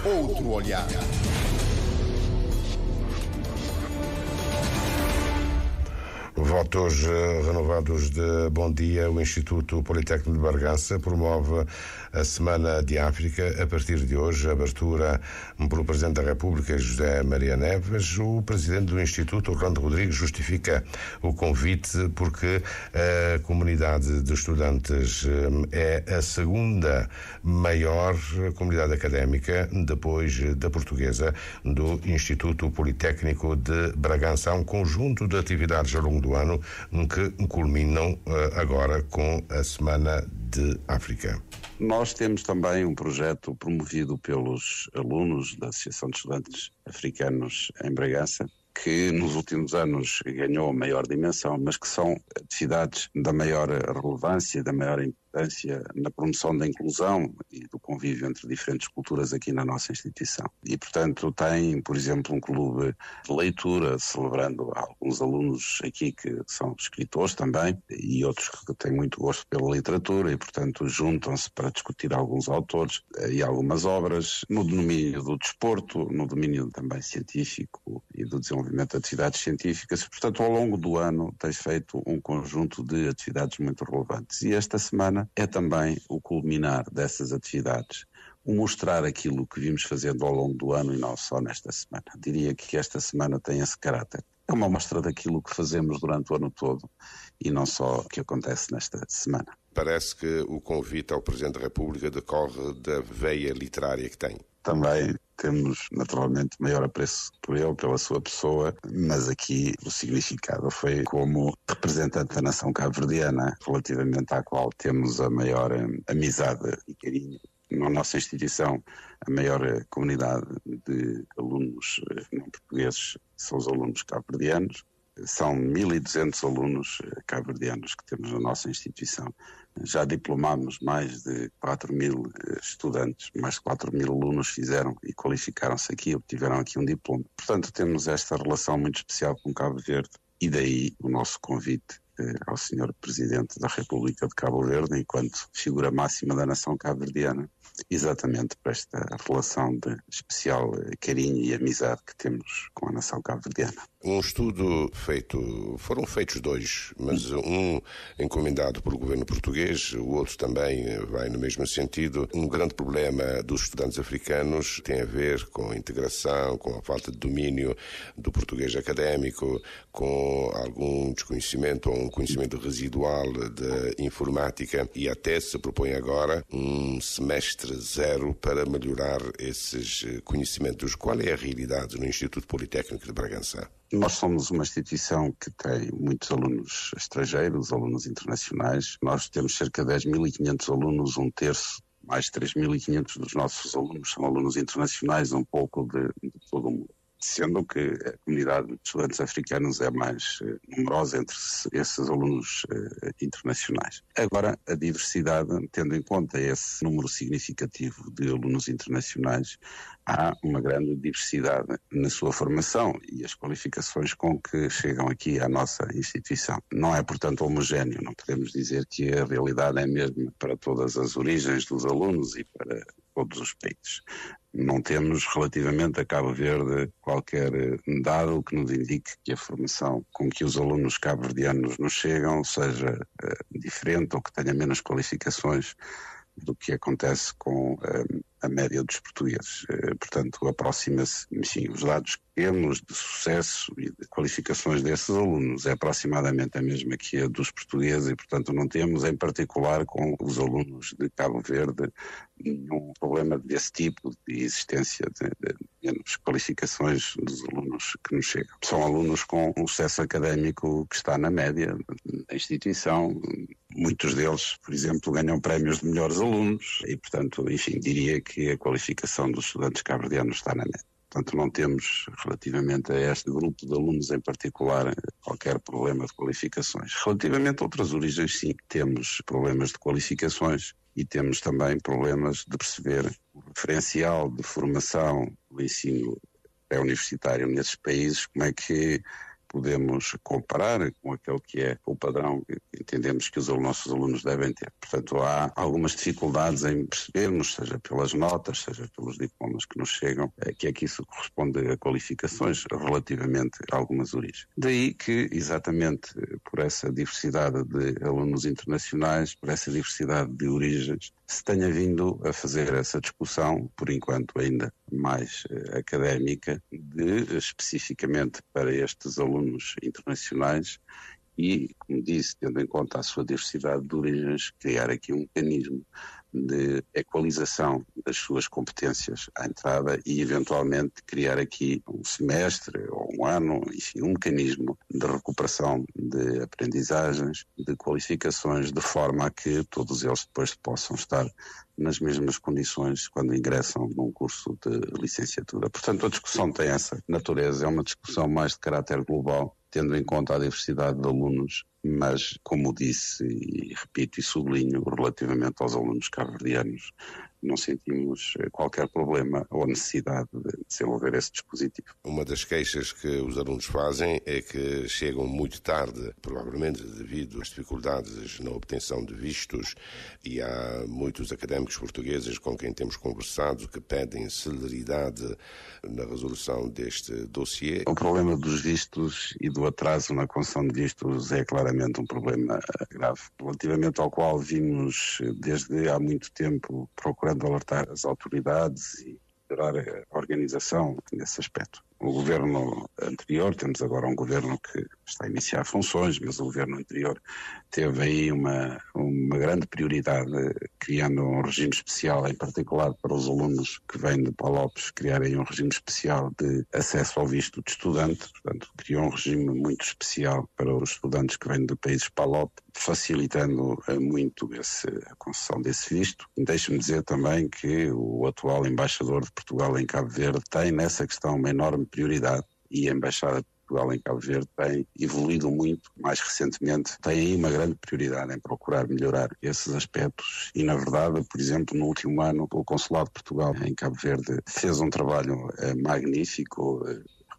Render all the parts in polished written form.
Outro olhar. Votos renovados de bom dia. O Instituto Politécnico de Bragança promove a Semana de África a partir de hoje. Abertura pelo Presidente da República, José Maria Neves. O Presidente do Instituto, Orlando Rodrigues, justifica o convite porque a comunidade de estudantes é a segunda maior comunidade académica, depois da portuguesa, do Instituto Politécnico de Bragança. Há um conjunto de atividades ao longo do ano que culminam agora com a Semana de África. Nós temos também um projeto promovido pelos alunos da Associação de Estudantes Africanos em Bragança, que nos últimos anos ganhou maior dimensão, mas que são atividades da maior relevância, da maior importância na promoção da inclusão e do convívio entre diferentes culturas aqui na nossa instituição. E, portanto, tem, por exemplo, um clube de leitura, celebrando alguns alunos aqui que são escritores também, e outros que têm muito gosto pela literatura e, portanto, juntam-se para discutir alguns autores e algumas obras no domínio do desporto, no domínio também científico e do desenvolvimento de atividades científicas. Portanto, ao longo do ano tem-se feito um conjunto de atividades muito relevantes. E esta semana é também o culminar dessas atividades, o mostrar aquilo que vimos fazendo ao longo do ano e não só nesta semana. Diria que esta semana tem esse caráter. É uma mostra daquilo que fazemos durante o ano todo e não só o que acontece nesta semana. Parece que o convite ao Presidente da República decorre da veia literária que tem. Também temos, naturalmente, maior apreço por ele, pela sua pessoa, mas aqui o significado foi como representante da nação cabo-verdiana, relativamente à qual temos a maior amizade e carinho. Na nossa instituição, a maior comunidade de alunos não portugueses são os alunos cabo-verdianos. São 1.200 alunos cabo-verdianos que temos na nossa instituição. Já diplomámos mais de 4.000 estudantes, mais de 4.000 alunos fizeram e qualificaram-se aqui, obtiveram aqui um diploma. Portanto, temos esta relação muito especial com Cabo Verde e daí o nosso convite ao Sr. Presidente da República de Cabo Verde, enquanto figura máxima da nação cabo-verdiana, exatamente para esta relação de especial carinho e amizade que temos com a nação cabo-verdiana. Um estudo foram feitos dois, mas um encomendado pelo governo português, o outro também vai no mesmo sentido. Um grande problema dos estudantes africanos tem a ver com a integração, com a falta de domínio do português académico, com algum desconhecimento ou um conhecimento residual de informática, e até se propõe agora um semestre zero para melhorar esses conhecimentos. Qual é a realidade no Instituto Politécnico de Bragança? Nós somos uma instituição que tem muitos alunos estrangeiros, alunos internacionais. Nós temos cerca de 10.500 alunos, um terço, mais 3.500 dos nossos alunos são alunos internacionais, um pouco de todo o mundo. Sendo que a comunidade de estudantes africanos é mais numerosa entre esses alunos internacionais. Agora, a diversidade, tendo em conta esse número significativo de alunos internacionais, há uma grande diversidade na sua formação e as qualificações com que chegam aqui à nossa instituição. Não é, portanto, homogéneo, não podemos dizer que a realidade é a mesma para todas as origens dos alunos e para todos os países. Não temos, relativamente a Cabo Verde, qualquer dado que nos indique que a formação com que os alunos cabo-verdianos nos chegam seja diferente ou que tenha menos qualificações do que acontece com a média dos portugueses. Portanto, aproxima-se, sim, os dados que temos de sucesso e de qualificações desses alunos é aproximadamente a mesma que a dos portugueses e, portanto, não temos, em particular, com os alunos de Cabo Verde, nenhum problema desse tipo de existência de menos qualificações dos alunos que nos chegam. São alunos com um sucesso académico que está na média da instituição. Muitos deles, por exemplo, ganham prémios de melhores alunos e, portanto, enfim, diria que a qualificação dos estudantes cabo-verdianos está na média. Portanto, não temos, relativamente a este grupo de alunos em particular, qualquer problema de qualificações. Relativamente a outras origens, sim, temos problemas de qualificações e temos também problemas de perceber o referencial de formação do ensino pré-universitário nesses países, como é que podemos comparar com aquele que é o padrão que entendemos que os nossos alunos devem ter. Portanto, há algumas dificuldades em percebermos, seja pelas notas, seja pelos diplomas que nos chegam, que é que isso corresponde a qualificações relativamente a algumas origens. Daí que, exatamente por essa diversidade de alunos internacionais, por essa diversidade de origens, se tenha vindo a fazer essa discussão, por enquanto ainda mais académica, de especificamente para estes alunos internacionais e, como disse, tendo em conta a sua diversidade de origens, criar aqui um mecanismo de equalização das suas competências à entrada e, eventualmente, criar aqui um semestre ou um ano, enfim, um mecanismo de recuperação de aprendizagens, de qualificações, de forma a que todos eles depois possam estar nas mesmas condições quando ingressam num curso de licenciatura. Portanto, a discussão tem essa natureza, é uma discussão mais de caráter global, tendo em conta a diversidade de alunos, mas, como disse e repito e sublinho, relativamente aos alunos cabo-verdianos, não sentimos qualquer problema ou necessidade de desenvolver esse dispositivo. Uma das queixas que os alunos fazem é que chegam muito tarde, provavelmente devido às dificuldades na obtenção de vistos, e há muitos académicos portugueses com quem temos conversado que pedem celeridade na resolução deste dossiê. O problema dos vistos e do atraso na concessão de vistos é claramente um problema grave, relativamente ao qual vimos desde há muito tempo procurando alertar as autoridades e melhorar a organização nesse aspecto. O governo anterior, temos agora um governo que está a iniciar funções, mas o governo anterior teve aí uma grande prioridade, criando um regime especial, em particular para os alunos que vêm de PALOPes, criarem um regime especial de acesso ao visto de estudante, portanto, criou um regime muito especial para os estudantes que vêm de países PALOP, facilitando muito a concessão desse visto. Deixe-me dizer também que o atual embaixador de Portugal em Cabo Verde tem nessa questão uma enorme prioridade e a Embaixada de Portugal em Cabo Verde tem evoluído muito, mais recentemente tem aí uma grande prioridade em procurar melhorar esses aspectos e, na verdade, por exemplo, no último ano o Consulado de Portugal em Cabo Verde fez um trabalho magnífico,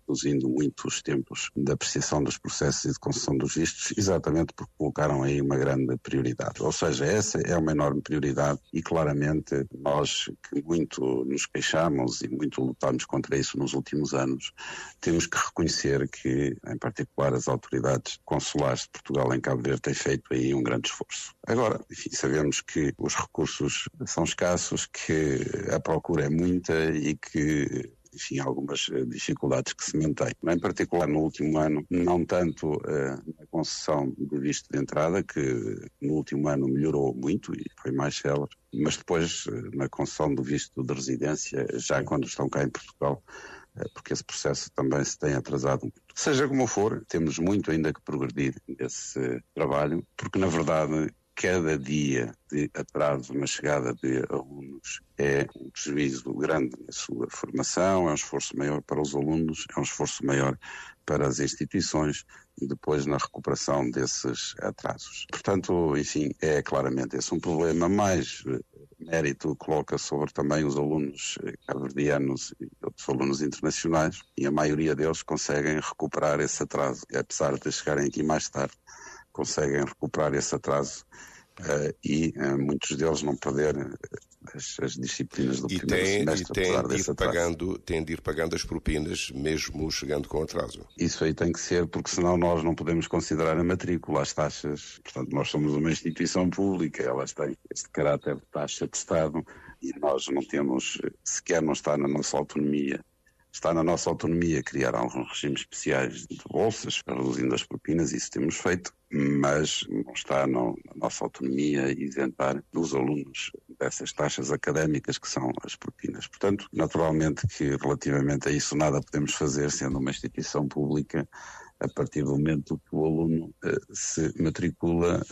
reduzindo muito os tempos de apreciação dos processos e de concessão dos vistos, exatamente porque colocaram aí uma grande prioridade. Ou seja, essa é uma enorme prioridade e claramente nós que muito nos queixamos e muito lutamos contra isso nos últimos anos, temos que reconhecer que, em particular, as autoridades consulares de Portugal em Cabo Verde têm feito aí um grande esforço. Agora, enfim, sabemos que os recursos são escassos, que a procura é muita e que enfim, algumas dificuldades que se mantêm. Em particular, no último ano, não tanto na concessão de visto de entrada, que no último ano melhorou muito e foi mais célere, mas depois na concessão do visto de residência, já quando estão cá em Portugal, porque esse processo também se tem atrasado muito. Seja como for, temos muito ainda que progredir nesse trabalho, porque na verdade cada dia de atraso na chegada de alunos é um prejuízo grande na sua formação, é um esforço maior para os alunos, é um esforço maior para as instituições e depois na recuperação desses atrasos. Portanto, enfim, é claramente esse um problema, mais mérito coloca sobre também os alunos cabo-verdianos e outros alunos internacionais e a maioria deles conseguem recuperar esse atraso, apesar de chegarem aqui mais tarde, conseguem recuperar esse atraso e muitos deles não perderem as disciplinas do primeiro semestre. Têm de ir pagando as propinas, mesmo chegando com atraso. Isso aí tem que ser, porque senão nós não podemos considerar a matrícula, as taxas. Portanto, nós somos uma instituição pública, elas têm este caráter de taxa de Estado e nós não temos, sequer não está na nossa autonomia. Está na nossa autonomia criar alguns regimes especiais de bolsas, reduzindo as propinas, isso temos feito, mas não está na nossa autonomia isentar os alunos dessas taxas académicas que são as propinas. Portanto, naturalmente que relativamente a isso nada podemos fazer, sendo uma instituição pública, a partir do momento que o aluno se matricula,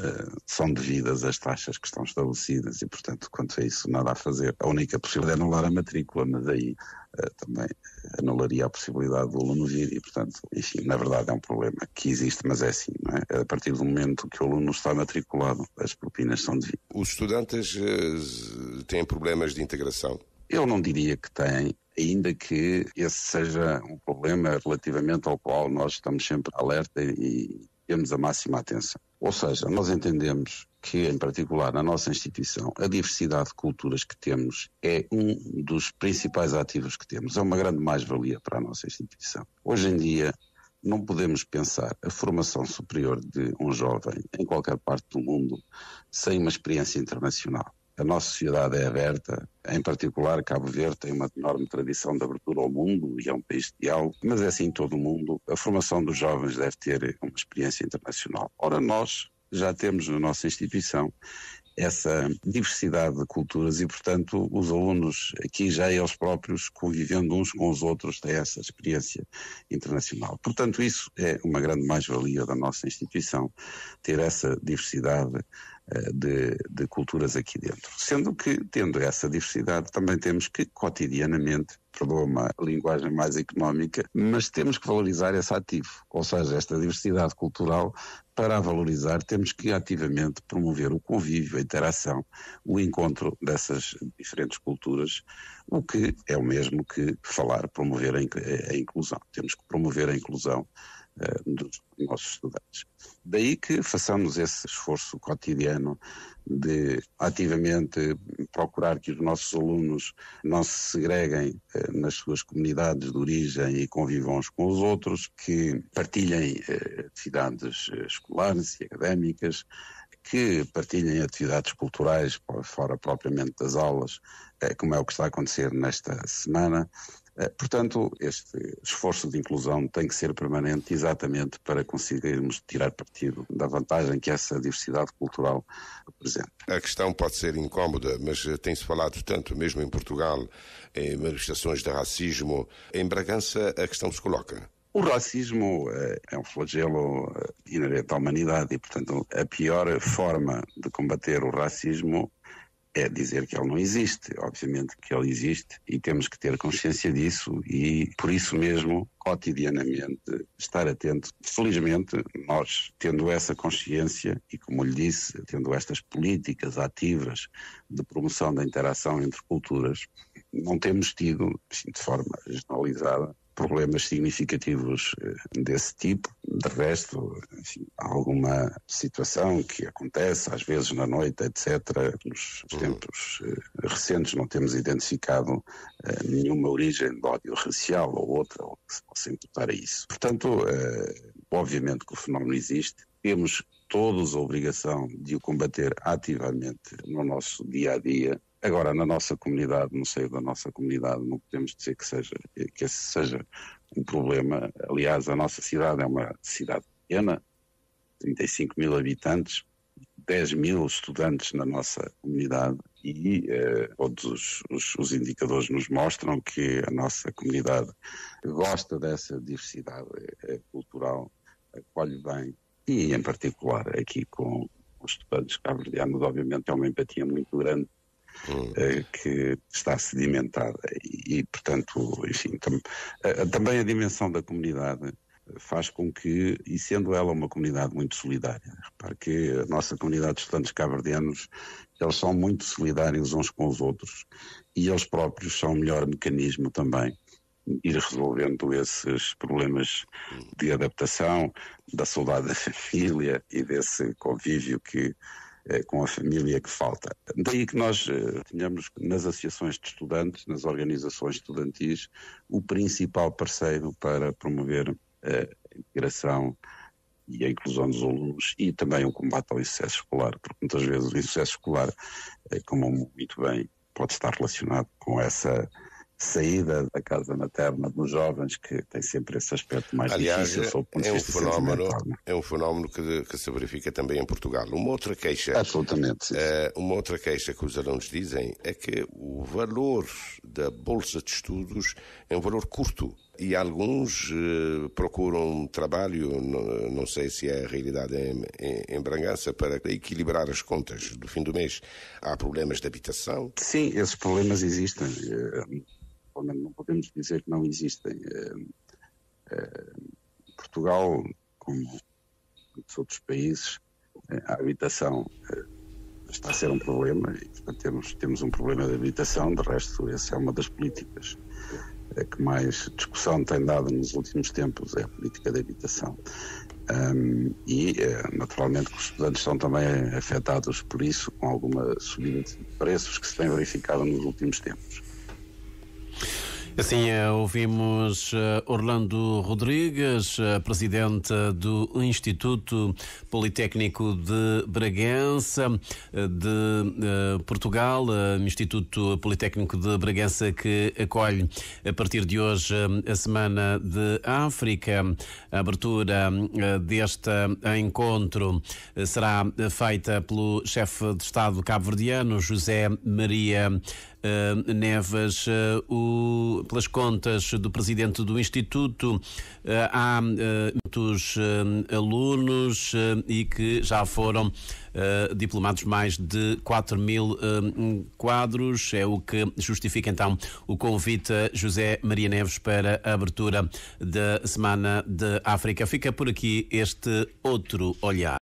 são devidas as taxas que estão estabelecidas e, portanto, quanto a isso, nada a fazer. A única possibilidade é anular a matrícula, mas aí também anularia a possibilidade do aluno vir e, portanto, enfim, na verdade é um problema que existe, mas é assim, não é? A partir do momento que o aluno está matriculado, as propinas são devidas. Os estudantes têm problemas de integração? Eu não diria que têm ainda que esse seja um problema relativamente ao qual nós estamos sempre alerta e temos a máxima atenção. Ou seja, nós entendemos que, em particular, na nossa instituição, a diversidade de culturas que temos é um dos principais ativos que temos. É uma grande mais-valia para a nossa instituição. Hoje em dia, não podemos pensar a formação superior de um jovem em qualquer parte do mundo sem uma experiência internacional. A nossa sociedade é aberta, em particular Cabo Verde tem uma enorme tradição de abertura ao mundo e é um país de diálogo, mas é assim em todo o mundo. A formação dos jovens deve ter uma experiência internacional. Ora, nós já temos na nossa instituição essa diversidade de culturas e, portanto, os alunos aqui já eles próprios, convivendo uns com os outros, têm essa experiência internacional. Portanto, isso é uma grande mais-valia da nossa instituição, ter essa diversidade de culturas aqui dentro. Sendo que, tendo essa diversidade, também temos que, cotidianamente, perdoa-me a linguagem mais económica, mas temos que valorizar esse ativo. Ou seja, esta diversidade cultural, para a valorizar, temos que ativamente promover o convívio, a interação, o encontro dessas diferentes culturas, o que é o mesmo que falar, promover a inclusão. Temos que promover a inclusão dos nossos estudantes. Daí que façamos esse esforço cotidiano de ativamente procurar que os nossos alunos não se segreguem nas suas comunidades de origem e convivam uns com os outros, que partilhem atividades escolares e académicas, que partilhem atividades culturais fora propriamente das aulas, como é o que está a acontecer nesta semana. Portanto, este esforço de inclusão tem que ser permanente exatamente para conseguirmos tirar partido da vantagem que essa diversidade cultural representa. A questão pode ser incómoda, mas tem-se falado tanto, mesmo em Portugal, em manifestações de racismo. Em Bragança a questão se coloca. O racismo é um flagelo inerente à humanidade e, portanto, a pior forma de combater o racismo é dizer que ele não existe. Obviamente que ele existe e temos que ter consciência disso e, por isso mesmo, cotidianamente, estar atento. Felizmente, nós, tendo essa consciência e, como lhe disse, tendo estas políticas ativas de promoção da interação entre culturas, não temos tido, assim, de forma generalizada, problemas significativos desse tipo. De resto, enfim, há alguma situação que acontece, às vezes na noite, etc. Nos tempos recentes não temos identificado nenhuma origem de ódio racial ou outra, ou que se possa imputar a isso. Portanto, obviamente que o fenómeno existe, temos todos a obrigação de o combater ativamente no nosso dia-a-dia. Agora, na nossa comunidade, no seio da nossa comunidade, não podemos dizer que esse seja um problema. Aliás, a nossa cidade é uma cidade pequena, 35 mil habitantes, 10 mil estudantes na nossa comunidade e todos os indicadores nos mostram que a nossa comunidade gosta dessa diversidade cultural, acolhe bem e, em particular, aqui com os estudantes cabo-verdianos, obviamente, é uma empatia muito grande que está sedimentada e portanto, enfim, também a dimensão da comunidade faz com que, e sendo ela uma comunidade muito solidária, repare que a nossa comunidade de estudantes cabo-verdianos, eles são muito solidários uns com os outros e eles próprios são o melhor mecanismo também ir resolvendo esses problemas de adaptação, da saudade da família e desse convívio que com a família que falta. Daí que nós tenhamos nas associações de estudantes, nas organizações estudantis, o principal parceiro para promover a integração e a inclusão dos alunos e também o combate ao insucesso escolar, porque muitas vezes o insucesso escolar, como muito bem, pode estar relacionado com essa saída da casa materna dos jovens, que tem sempre esse aspecto mais difícil sob o ponto de vista sentimental. É um fenómeno que se verifica também em Portugal. Uma outra queixa, absolutamente, uma outra queixa que os alunos dizem é que o valor da bolsa de estudos é um valor curto e alguns procuram trabalho, não sei se é a realidade em Bragança, para equilibrar as contas do fim do mês. Há problemas de habitação? Sim, esses problemas existem. Não podemos dizer que não existem. Portugal, como muitos outros países, a habitação está a ser um problema e, portanto, temos um problema de habitação. De resto, essa é uma das políticas que mais discussão tem dado nos últimos tempos, é a política de habitação. Naturalmente que os estudantes são também afetados por isso, com alguma subida de preços que se tem verificado nos últimos tempos. Assim, ouvimos Orlando Rodrigues, presidente do Instituto Politécnico de Bragança, de Portugal, Instituto Politécnico de Bragança que acolhe a partir de hoje a Semana de África. A abertura deste encontro será feita pelo chefe de Estado cabo-verdiano, José Maria Neves. Pelas contas do presidente do Instituto, há muitos alunos e que já foram diplomados mais de 4.000 quadros. É o que justifica então o convite a José Maria Neves para a abertura da Semana de África. Fica por aqui este outro olhar.